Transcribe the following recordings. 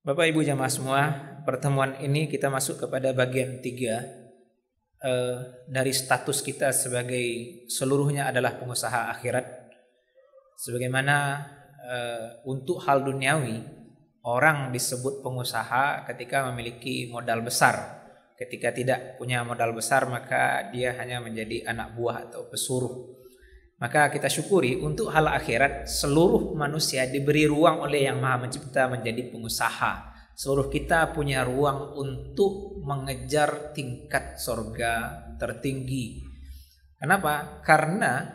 Bapak Ibu jamaah semua, pertemuan ini kita masuk kepada bagian 3 dari status kita sebagai seluruhnya adalah pengusaha akhirat. Sebagaimana untuk hal duniawi, orang disebut pengusaha ketika memiliki modal besar. Ketika tidak punya modal besar, maka dia hanya menjadi anak buah atau pesuruh. Maka kita syukuri untuk hal akhirat seluruh manusia diberi ruang oleh Yang Maha Mencipta menjadi pengusaha. Seluruh kita punya ruang untuk mengejar tingkat surga tertinggi. Kenapa? Karena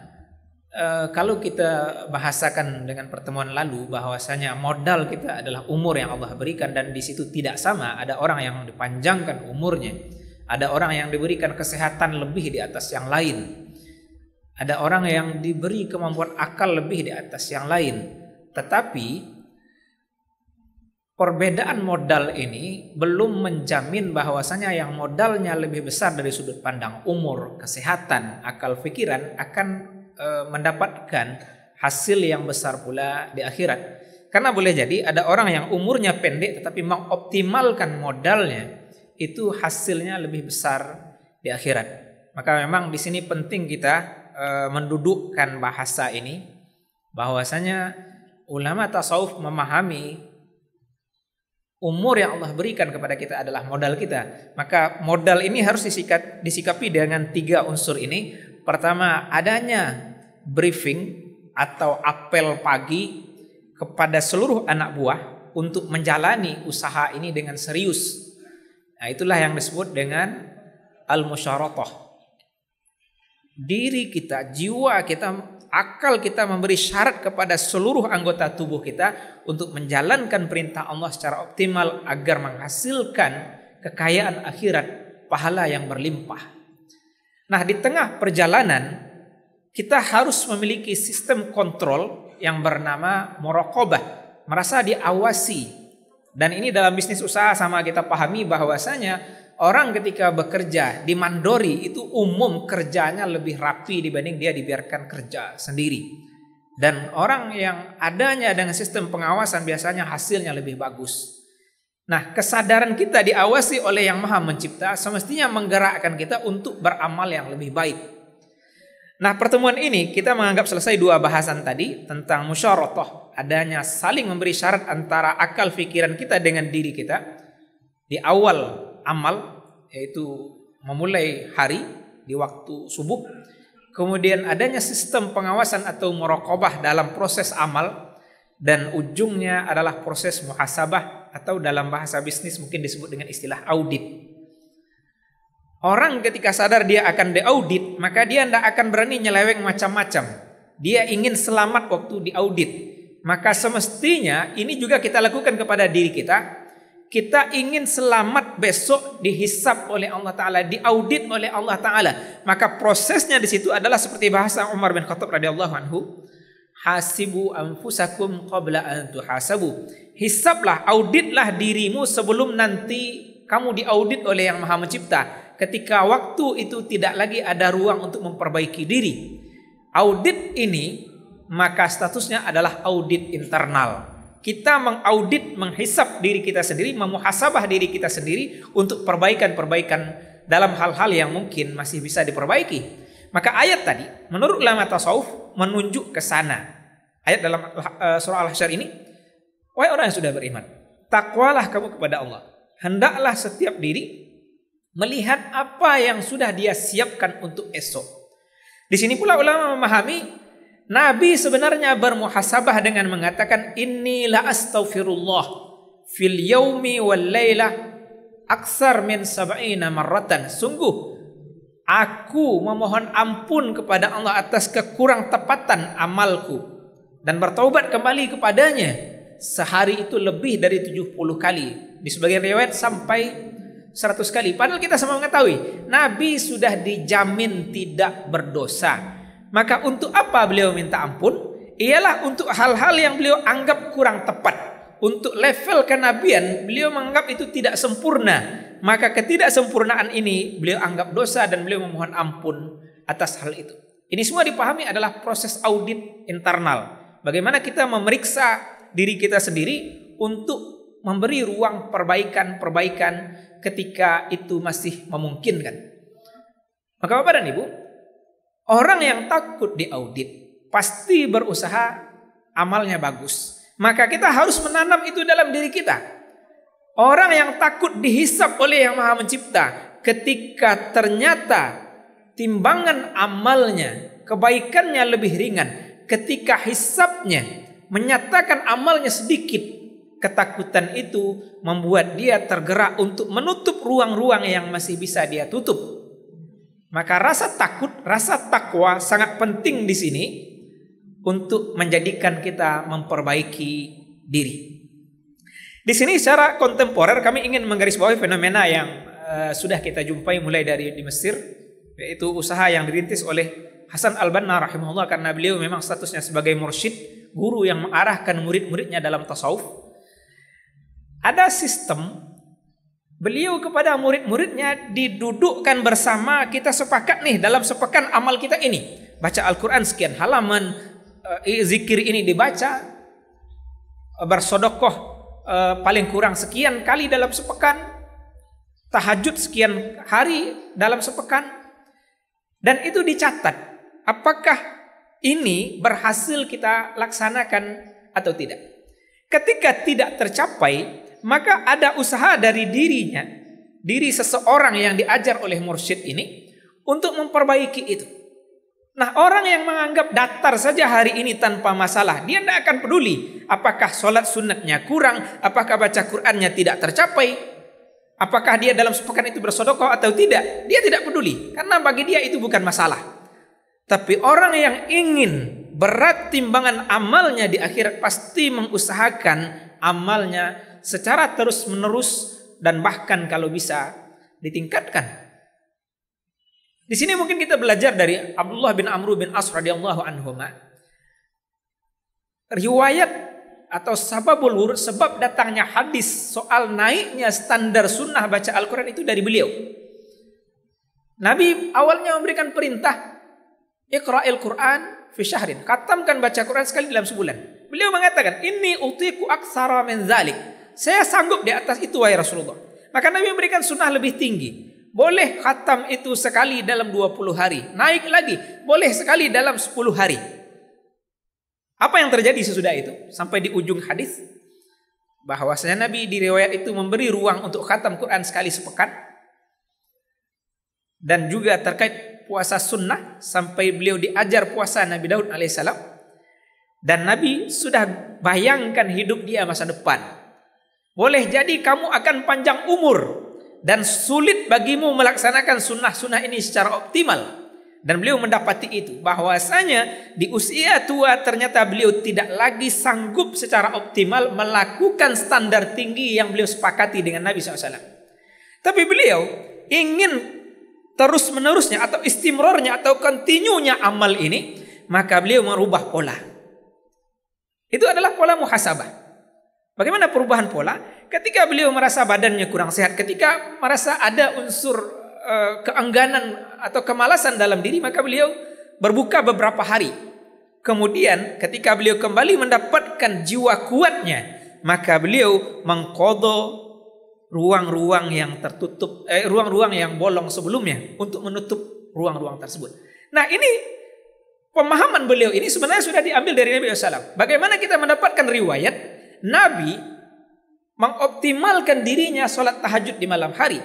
kalau kita bahasakan dengan pertemuan lalu bahwasanya modal kita adalah umur yang Allah berikan, dan di situ tidak sama. Ada orang yang dipanjangkan umurnya, ada orang yang diberikan kesehatan lebih di atas yang lain. Ada orang yang diberi kemampuan akal lebih di atas yang lain. Tetapi perbedaan modal ini belum menjamin bahwasanya yang modalnya lebih besar dari sudut pandang umur, kesehatan, akal pikiran akan mendapatkan hasil yang besar pula di akhirat. Karena boleh jadi ada orang yang umurnya pendek tetapi mengoptimalkan modalnya, itu hasilnya lebih besar di akhirat. Maka memang di sini penting kita mendudukkan bahasa ini, bahwasanya ulama tasawuf memahami umur yang Allah berikan kepada kita adalah modal kita. Maka modal ini harus disikapi dengan 3 unsur ini. Pertama, adanya briefing atau apel pagi kepada seluruh anak buah untuk menjalani usaha ini dengan serius. Nah, itulah yang disebut dengan al-musyaratah. Diri kita, jiwa kita, akal kita memberi syarat kepada seluruh anggota tubuh kita untuk menjalankan perintah Allah secara optimal agar menghasilkan kekayaan akhirat, pahala yang berlimpah. Nah, di tengah perjalanan kita harus memiliki sistem kontrol yang bernama muraqabah, merasa diawasi. Dan ini dalam bisnis usaha sama kita pahami bahwasanya orang ketika bekerja di mandori itu umum kerjanya lebih rapi dibanding dia dibiarkan kerja sendiri. Dan orang yang adanya dengan sistem pengawasan biasanya hasilnya lebih bagus. Nah, kesadaran kita diawasi oleh Yang Maha Mencipta semestinya menggerakkan kita untuk beramal yang lebih baik. Nah, pertemuan ini kita menganggap selesai 2 bahasan tadi tentang musyaratah, adanya saling memberi syarat antara akal pikiran kita dengan diri kita di awal amal, yaitu memulai hari di waktu subuh. Kemudian adanya sistem pengawasan atau muraqabah dalam proses amal, dan ujungnya adalah proses muhasabah atau dalam bahasa bisnis mungkin disebut dengan istilah audit. Orang ketika sadar dia akan diaudit, maka dia tidak akan berani nyeleweng macam-macam. Dia ingin selamat waktu diaudit. Maka semestinya ini juga kita lakukan kepada diri kita. Kita ingin selamat besok dihisab oleh Allah Ta'ala, diaudit oleh Allah Ta'ala. Maka prosesnya di situ adalah seperti bahasa Umar bin Khattab radhiyallahu anhu, hasibu anfusakum qabla an tuhasabu. Hisablah, auditlah dirimu sebelum nanti kamu diaudit oleh Yang Maha Mencipta. Ketika waktu itu tidak lagi ada ruang untuk memperbaiki diri. Audit ini maka statusnya adalah audit internal. Kita mengaudit, menghisap diri kita sendiri, memuhasabah diri kita sendiri untuk perbaikan-perbaikan dalam hal-hal yang mungkin masih bisa diperbaiki. Maka ayat tadi menurut ulama tasawuf menunjuk ke sana. Ayat dalam surah Al-Hasyr ini, wahai orang yang sudah beriman, takwalah kamu kepada Allah. Hendaklah setiap diri melihat apa yang sudah dia siapkan untuk esok. Di sini pula ulama memahami Nabi sebenarnya bermuhasabah dengan mengatakan inni la astaghfirullah fil yaumi wal lailah aksar min sab'ina marratan. Sungguh aku memohon ampun kepada Allah atas kekurang tepatan amalku dan bertaubat kembali kepadanya sehari itu lebih dari 70 kali. Di sebagian riwayat sampai 100 kali. Padahal kita semua mengetahui Nabi sudah dijamin tidak berdosa. Maka untuk apa beliau minta ampun? Ialah untuk hal-hal yang beliau anggap kurang tepat. Untuk level kenabian beliau menganggap itu tidak sempurna. Maka ketidaksempurnaan ini beliau anggap dosa dan beliau memohon ampun atas hal itu. Ini semua dipahami adalah proses audit internal. Bagaimana kita memeriksa diri kita sendiri untuk memberi ruang perbaikan-perbaikan ketika itu masih memungkinkan. Maka Bapak dan Ibu, orang yang takut diaudit pasti berusaha amalnya bagus. Maka kita harus menanam itu dalam diri kita. Orang yang takut dihisap oleh Yang Maha Mencipta, ketika ternyata timbangan amalnya, kebaikannya lebih ringan, ketika hisapnya menyatakan amalnya sedikit, ketakutan itu membuat dia tergerak untuk menutup ruang-ruang yang masih bisa dia tutup. Maka rasa takut, rasa takwa sangat penting di sini untuk menjadikan kita memperbaiki diri. Di sini secara kontemporer kami ingin menggarisbawahi fenomena yang sudah kita jumpai mulai dari di Mesir, yaitu usaha yang dirintis oleh Hasan al-Banna rahimahullah, karena beliau memang statusnya sebagai mursyid, guru yang mengarahkan murid-muridnya dalam tasawuf. Ada sistem beliau kepada murid-muridnya didudukkan bersama, kita sepakat nih dalam sepekan amal kita ini, baca Al-Quran sekian halaman, zikir ini dibaca, bersodokoh paling kurang sekian kali dalam sepekan, tahajud sekian hari dalam sepekan, dan itu dicatat apakah ini berhasil kita laksanakan atau tidak. Ketika tidak tercapai, maka ada usaha dari diri seseorang yang diajar oleh mursyid ini untuk memperbaiki itu. Nah, orang yang menganggap datar saja hari ini tanpa masalah, dia tidak akan peduli apakah sholat sunatnya kurang, apakah baca Qur'annya tidak tercapai, apakah dia dalam sepekan itu bersedekah atau tidak. Dia tidak peduli, karena bagi dia itu bukan masalah. Tapi orang yang ingin berat timbangan amalnya di akhirat pasti mengusahakan amalnya secara terus menerus dan bahkan kalau bisa ditingkatkan. Di sini mungkin kita belajar dari Abdullah bin Amr bin As radhiyallahu anhuma. Riwayat atau sababul wurud, sebab datangnya hadis soal naiknya standar sunnah baca Al-Quran itu dari beliau. Nabi awalnya memberikan perintah, Iqra'il Quran fi syahrin, khatamkan baca Quran sekali dalam sebulan. Beliau mengatakan, inni utiku aksara min dzalik, saya sanggup di atas itu wahai Rasulullah. Maka Nabi memberikan sunnah lebih tinggi. Boleh khatam itu sekali dalam 20 hari. Naik lagi, boleh sekali dalam 10 hari. Apa yang terjadi sesudah itu? Sampai di ujung hadis, bahwasanya Nabi di riwayat itu memberi ruang untuk khatam Quran sekali sepekan. Dan juga terkait puasa sunnah, sampai beliau diajar puasa Nabi Daud alaihissalam. Dan Nabi sudah bayangkan hidup dia masa depan. Boleh jadi kamu akan panjang umur dan sulit bagimu melaksanakan sunnah-sunnah ini secara optimal. Dan beliau mendapati itu, bahwasanya di usia tua ternyata beliau tidak lagi sanggup secara optimal melakukan standar tinggi yang beliau sepakati dengan Nabi SAW. Tapi beliau ingin terus menerusnya atau istimrornya atau kontinunya amal ini, maka beliau merubah pola. Itu adalah pola muhasabah. Bagaimana perubahan pola? Ketika beliau merasa badannya kurang sehat, ketika merasa ada unsur keengganan atau kemalasan dalam diri, maka beliau berbuka beberapa hari. Kemudian ketika beliau kembali mendapatkan jiwa kuatnya, maka beliau mengqadha ruang-ruang yang tertutup, ruang-ruang yang bolong sebelumnya untuk menutup ruang-ruang tersebut. Nah, ini pemahaman beliau ini sebenarnya sudah diambil dari Nabi SAW. Bagaimana kita mendapatkan riwayat Nabi mengoptimalkan dirinya sholat tahajud di malam hari.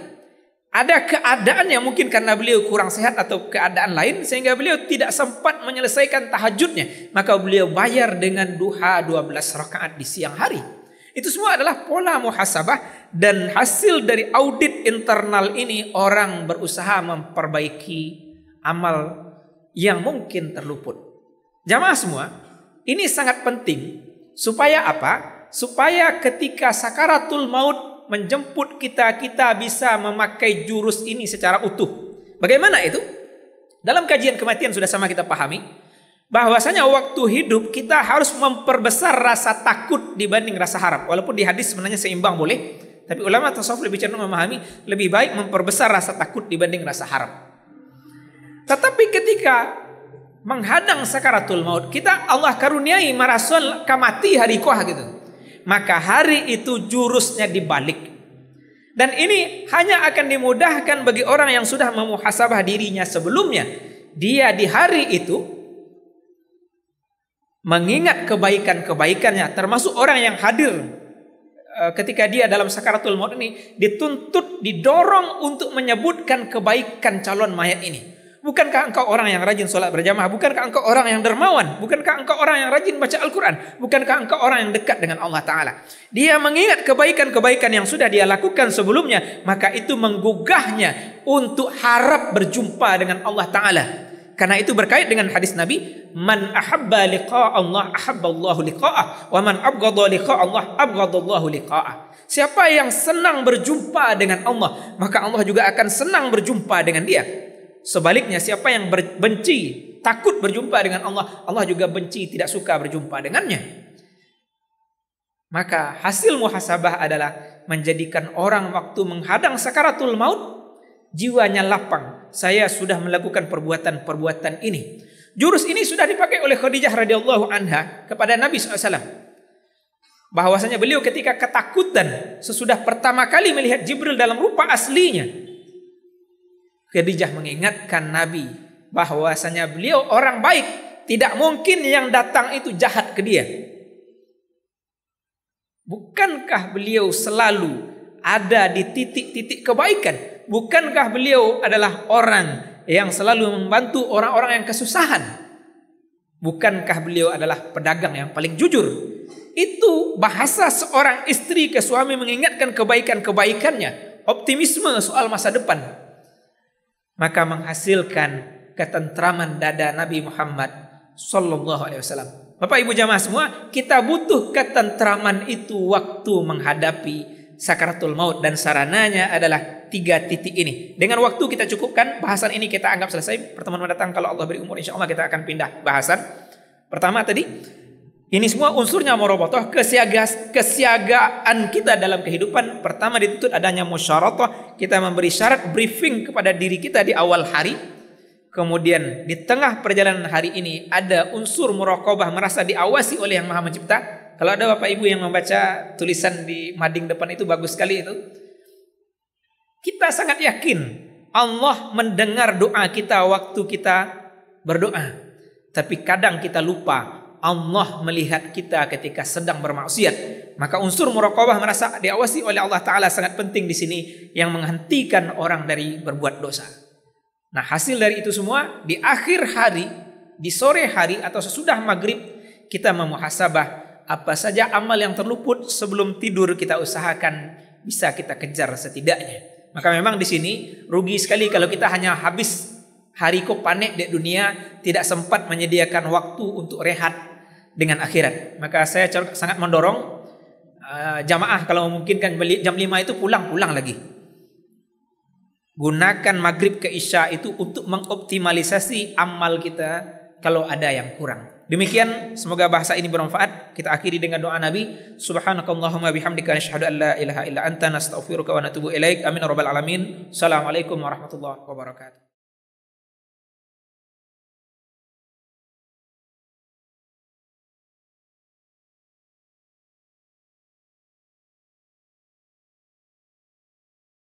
Ada keadaan yang mungkin karena beliau kurang sehat atau keadaan lain sehingga beliau tidak sempat menyelesaikan tahajudnya, maka beliau bayar dengan duha 12 rakaat di siang hari. Itu semua adalah pola muhasabah, dan hasil dari audit internal ini orang berusaha memperbaiki amal yang mungkin terluput. Jamaah semua, ini sangat penting supaya apa? Supaya ketika sakaratul maut menjemput kita, kita bisa memakai jurus ini secara utuh. Bagaimana itu? Dalam kajian kematian sudah sama kita pahami bahwasanya waktu hidup kita harus memperbesar rasa takut dibanding rasa harap. Walaupun di hadis sebenarnya seimbang boleh, tapi ulama tasawuf lebih cenderung memahami lebih baik memperbesar rasa takut dibanding rasa harap. Tetapi ketika menghadang sakaratul maut, kita Allah karuniai marasul kamati harikoh gitu. maka hari itu jurusnya dibalik. Dan ini hanya akan dimudahkan bagi orang yang sudah memuhasabah dirinya sebelumnya. Dia di hari itu mengingat kebaikan-kebaikannya, termasuk orang yang hadir ketika dia dalam sakaratul maut ini dituntut, didorong untuk menyebutkan kebaikan calon mayat ini. Bukankah engkau orang yang rajin sholat berjamaah? Bukankah engkau orang yang dermawan? Bukankah engkau orang yang rajin baca Al-Quran? Bukankah engkau orang yang dekat dengan Allah Ta'ala? Dia mengingat kebaikan-kebaikan yang sudah dia lakukan sebelumnya, maka itu menggugahnya untuk harap berjumpa dengan Allah Ta'ala. Karena itu berkait dengan hadis Nabi, man ahabba liqa Allah ahabba Allahu liqa'ah, wa man abghadha liqa Allah abghadha Allahu liqa'ah. Siapa yang senang berjumpa dengan Allah, maka Allah juga akan senang berjumpa dengan dia. Sebaliknya, siapa yang benci, takut berjumpa dengan Allah, Allah juga benci, tidak suka berjumpa dengannya. Maka hasil muhasabah adalah menjadikan orang waktu menghadang sakaratul maut, jiwanya lapang. Saya sudah melakukan perbuatan-perbuatan ini. Jurus ini sudah dipakai oleh Khadijah radhiyallahu anha kepada Nabi SAW. Bahwasanya beliau ketika ketakutan sesudah pertama kali melihat Jibril dalam rupa aslinya, Khadijah mengingatkan Nabi bahwasanya beliau orang baik, tidak mungkin yang datang itu jahat ke dia. Bukankah beliau selalu ada di titik-titik kebaikan? Bukankah beliau adalah orang yang selalu membantu orang-orang yang kesusahan? Bukankah beliau adalah pedagang yang paling jujur? Itu bahasa seorang istri ke suami mengingatkan kebaikan-kebaikannya, optimisme soal masa depan. Maka menghasilkan ketentraman dada Nabi Muhammad sallallahu alaihi wasallam. Bapak Ibu jamaah semua, kita butuh ketentraman itu waktu menghadapi sakaratul maut, dan sarananya adalah 3 titik ini. Dengan waktu kita cukupkan, bahasan ini kita anggap selesai. Pertemuan mendatang kalau Allah beri umur, insya Allah kita akan pindah bahasan. Pertama tadi, ini semua unsurnya murabatoh, kesiagaan kita dalam kehidupan. Pertama dituntut adanya musyaratah, kita memberi syarat briefing kepada diri kita di awal hari. Kemudian di tengah perjalanan hari ini ada unsur muraqabah, merasa diawasi oleh Yang Maha Mencipta. Kalau ada Bapak Ibu yang membaca tulisan di mading depan itu, bagus sekali itu. Kita sangat yakin Allah mendengar doa kita waktu kita berdoa. Tapi kadang kita lupa Allah melihat kita ketika sedang bermaksiat. Maka unsur muraqabah, merasa diawasi oleh Allah Ta'ala, sangat penting di sini, yang menghentikan orang dari berbuat dosa. Nah, hasil dari itu semua, di akhir hari, di sore hari atau sesudah maghrib, kita memuhasabah apa saja amal yang terluput sebelum tidur, kita usahakan bisa kita kejar setidaknya. Maka memang di sini rugi sekali kalau kita hanya habis hari ko panek di dunia, tidak sempat menyediakan waktu untuk rehat dengan akhirat. Maka saya sangat mendorong jamaah kalau memungkinkan jam 5 itu pulang lagi. Gunakan maghrib ke isya itu untuk mengoptimalisasi amal kita kalau ada yang kurang. Demikian, semoga bahasa ini bermanfaat. Kita akhiri dengan doa Nabi. Subhanakallahumma bihamdika nasyhadu an la ilaha illa anta nastaghfiruka wa natubu ilaik. Amin ya rabbal alamin. Assalamualaikum warahmatullahi wabarakatuh.